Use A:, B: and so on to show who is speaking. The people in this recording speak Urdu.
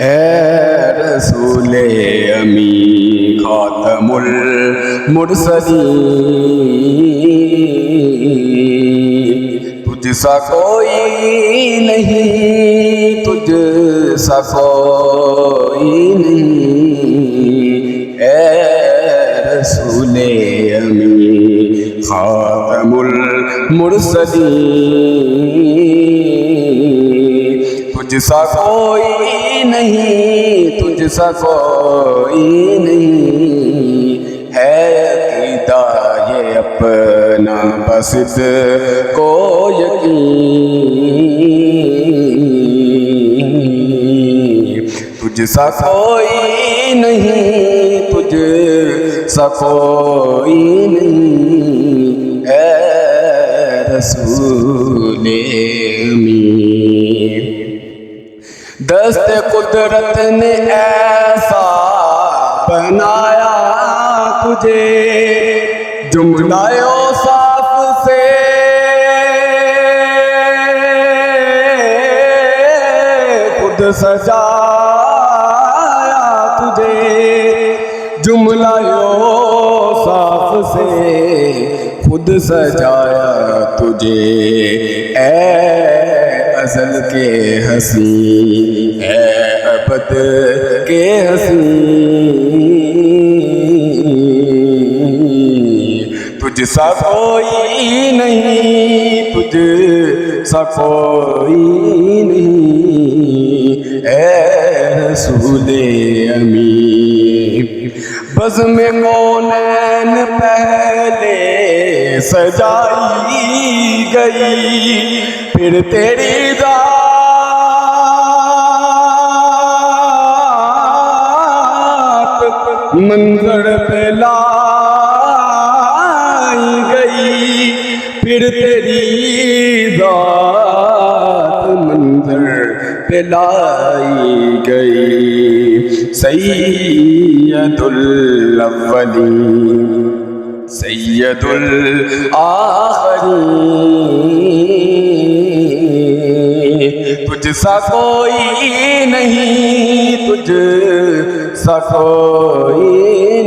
A: اے رسول امی خاتم المرسلین، تجھ سا کوئی نہیں، تجھ سا کوئی نہیں، اے رسول امی خاتم المرسلین، تجھ سا کوئی نہیں، تجھ سا کوئی نہیں، ہے عقیدہ یہ اپنا بصد کو یقین، تجھ سا کوئی نہیں، تجھ سا کوئی نہیں، اے رسول امی۔ دست قدرت نے ایسا بنایا تجھے، جملہ اوصاف سے خود سجایا تجھے، جملہ اوصاف سے خود سجایا تجھے، اے ازل کے حسین، اے ابد کے حسین، تجھ سا کوئی نہیں، تجھ سا کوئی نہیں، اے رسول امی۔ بزم کونین پہلے سجائی گئی، پھر تیری ذات منظر پہ لائی گئی، پھر تیری ذات منظر پہ لائی گئی، سید الاولین سید الآخرین، تجھ سا کوئی نہیں، تجھ سا کوئی